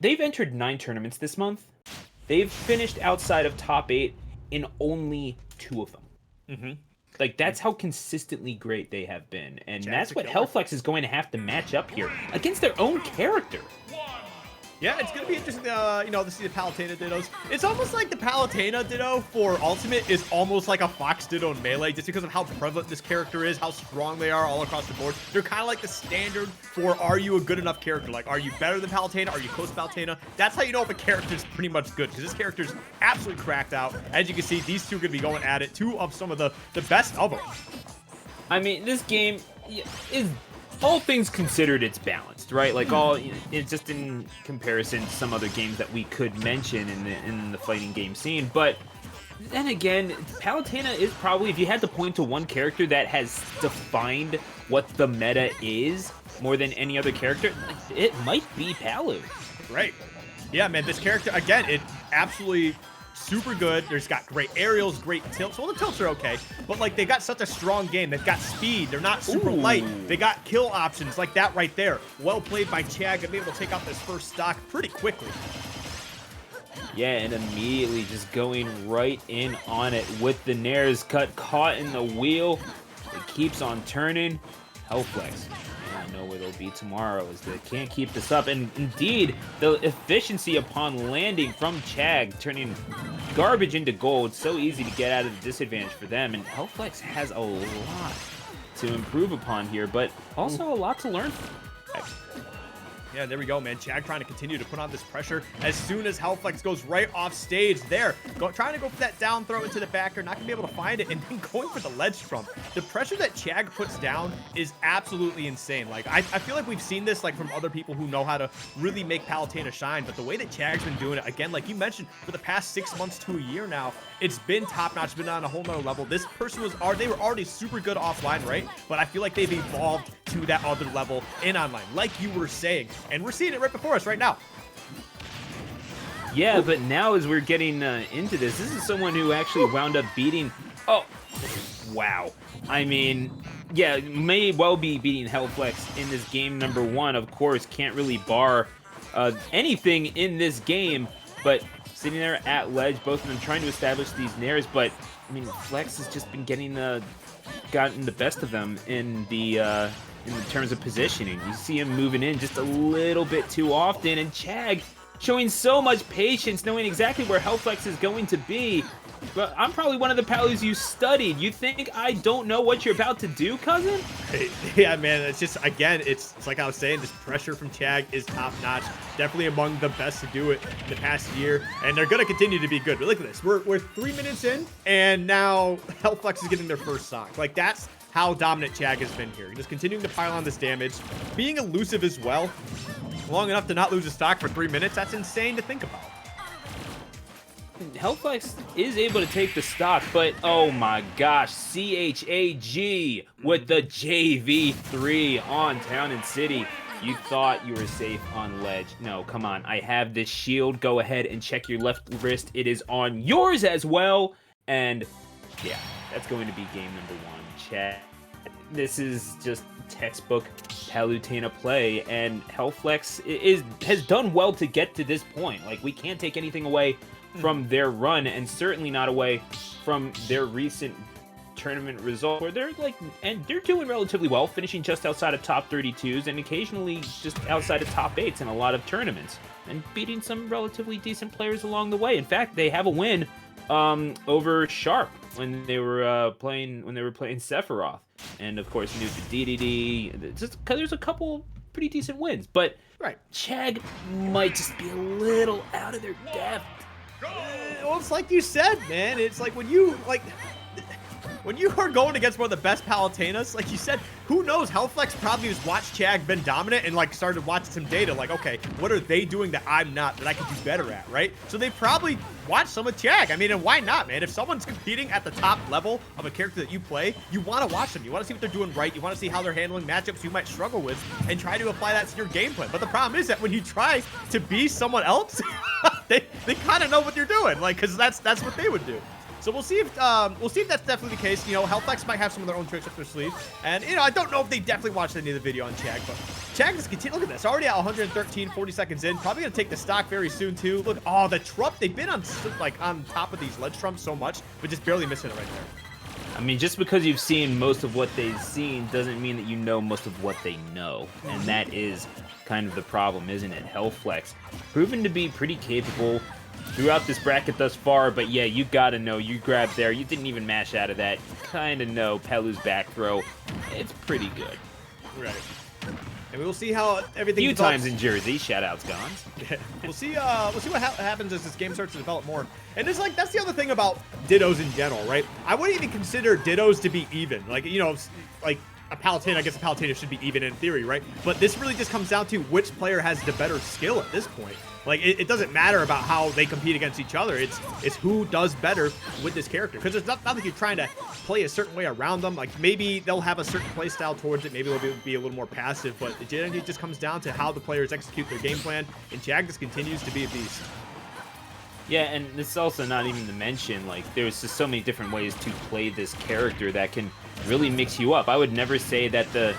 they've entered 9 tournaments this month. They've finished outside of top 8 in only 2 of them. Mm-hmm. Like, that's how consistently great they have been. And Chag's that's a what killer. Hellflex is going to have to match up here against their own character. Yeah, it's going to be interesting, to see the Palutena Dittos. It's almost like the Palutena Ditto for Ultimate is almost like a Fox Ditto in Melee, just because of how prevalent this character is, how strong they are all across the board. They're kind of like the standard for, are you a good enough character? Like, are you better than Palutena? Are you close to Palutena? That's how you know if a character is pretty much good, because this character is absolutely cracked out. As you can see, these two are going to be going at it. 2 of some of the best of them. I mean, this game is, all things considered, it's balanced, right? Like, it's just in comparison to some other games that we could mention in the fighting game scene. But then again, Palutena is probably, if you had to point to one character that has defined what the meta is more than any other character, it might be Palu. Right. Yeah, man, this character, again, it absolutely super good. There's got great aerials, great tilts. Well, the tilts are okay, but like they got such a strong game. They've got speed. They're not super light. They got kill options like that right there. Well played by Chag and be able to take out this first stock pretty quickly. Yeah, and immediately just going right in on it with the Nair's cut, caught in the wheel. It keeps on turning. Hellflex. I don't know where they'll be tomorrow, as they can't keep this up. And indeed, the efficiency upon landing from Chag, turning garbage into gold, so easy to get out of the disadvantage for them. And Hellflex has a lot to improve upon here, but also a lot to learn from. Yeah, there we go, man. Chag trying to continue to put on this pressure as soon as Hellflex goes right off stage there. Trying to go for that down throw into the backer, not going to be able to find it, and then going for the ledge trump. The pressure that Chag puts down is absolutely insane. Like, I feel like we've seen this like from other people who know how to really make Palutena shine, but the way that Chag's been doing it, again, like you mentioned, for the past 6 months to a year now, it's been top-notch, been on a whole nother level. This person they were already super good offline, right? But I feel like they've evolved to that other level in online, like you were saying. And we're seeing it right before us right now. Yeah, but now as we're getting into this is someone who actually wound up beating... Oh, wow. I mean, yeah, may well be beating Hellflex in this game number 1. Of course, can't really bar anything in this game, but sitting there at ledge, both of them trying to establish these nairs, but, I mean, Flex has just been gotten the best of them in terms of positioning. You see him moving in just a little bit too often, and Chag showing so much patience, knowing exactly where Hellflex is going to be. But I'm probably one of the Palus you studied. You think I don't know what you're about to do, cousin? Yeah, man, it's just, again, it's like I was saying, this pressure from Chag is top-notch. Definitely among the best to do it in the past year, and they're going to continue to be good. But look at this. We're 3 minutes in, and now Hellflex is getting their first stock. Like, that's how dominant Chag has been here. Just continuing to pile on this damage, being elusive as well, long enough to not lose a stock for 3 minutes. That's insane to think about. Hellflex is able to take the stock, but oh my gosh, CHAG with the JV3 on Town and City. You thought you were safe on ledge. No, come on. I have this shield. Go ahead and check your left wrist. It is on yours as well. And yeah, that's going to be game number 1. Chat. This is just textbook Palutena play, and Hellflex has done well to get to this point. Like, we can't take anything away from their run, and certainly not away from their recent tournament result, where they're doing relatively well, finishing just outside of top 32s and occasionally just outside of top 8s in a lot of tournaments, and beating some relatively decent players along the way. In fact, they have a win over Sharp when they were playing Sephiroth, and of course Nuke DDD. Just because there's a couple pretty decent wins, but right, Chag might just be a little out of their depth. Well, it's like you said, man. It's like when you are going against one of the best Palutenas, like you said, who knows? Hellflex probably has watched Chag been dominant and like started watching some data. Like, okay, what are they doing that I'm not, that I could do better at, right? So they probably watched some of Chag. I mean, and why not, man? If someone's competing at the top level of a character that you play, you want to watch them. You want to see what they're doing right. You want to see how they're handling matchups you might struggle with and try to apply that to your gameplay. But the problem is that when you try to be someone else, they kind of know what you're doing, like, because that's what they would do. So we'll see if that's definitely the case. You know, Hellflex might have some of their own tricks up their sleeve. And, you know, I don't know if they definitely watched any of the video on Chag, but Chag is continuing. Look at this. Already at 113, 40 seconds in. Probably going to take the stock very soon, too. Look, oh, the trump. They've been on, like, on top of these ledge trumps so much, but just barely missing it right there. I mean, just because you've seen most of what they've seen doesn't mean that you know most of what they know. And that is kind of the problem, isn't it? Hellflex, proven to be pretty capable throughout this bracket thus far, but yeah, you gotta know, you grabbed there, you didn't even mash out of that, you kinda know Palu's back throw, it's pretty good. Right. And we will see how everything few develops. times in Jersey, shoutouts Gons. We'll see what happens as this game starts to develop more. And it's like, that's the other thing about Dittos in general, right? I wouldn't even consider Dittos to be even. Like, you know, like a Palutena, I guess a Palutena should be even in theory, right? But this really just comes down to which player has the better skill at this point. Like, it doesn't matter about how they compete against each other. It's who does better with this character. Because it's not like you're trying to play a certain way around them. Like, maybe they'll have a certain play style towards it. Maybe they'll be a little more passive. But it just comes down to how the players execute their game plan. And Chag just continues to be a beast. Yeah, and it's also not even to mention, like, there's just so many different ways to play this character that can really mix you up. I would never say that the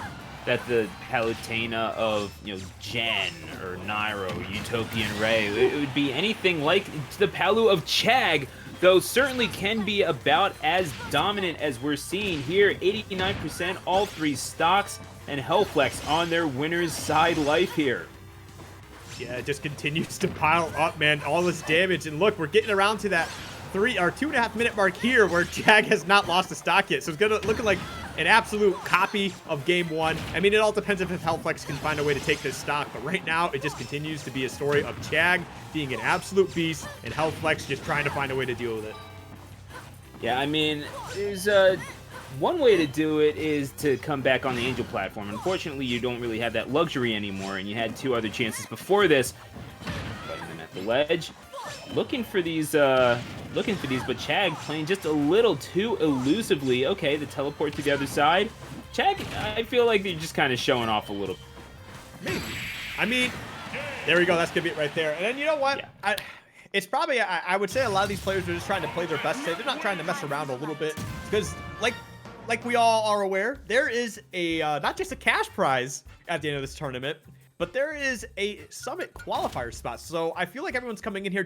Palutena of, you know, Jen or Nairo, Utopian Ray, it would be anything like the Palu of Chag, though certainly can be about as dominant as we're seeing here. 89% all three stocks, and Hellflex on their winner's side life here. Yeah, it just continues to pile up, man. All this damage, and look, we're getting around to that 2.5 minute mark here where Chag has not lost a stock yet. So it's looking like an absolute copy of game one. I mean, it all depends if Hellflex can find a way to take this stock, but right now it just continues to be a story of Chag being an absolute beast and Hellflex just trying to find a way to deal with it. Yeah, I mean, there's one way to do it is to come back on the Angel platform. Unfortunately, you don't really have that luxury anymore, and you had two other chances before this. Putting them at the ledge, looking for these, but Chag playing just a little too elusively. Okay, the teleport to the other side. Chag, I feel like they're just kind of showing off a little. Maybe. I mean, there we go. That's gonna be it right there. And then you know what? Yeah. It's probably, I would say a lot of these players are just trying to play their best. They're not trying to mess around a little bit because, like we all are aware, there is a not just a cash prize at the end of this tournament, but there is a Summit qualifier spot. So I feel like everyone's coming in here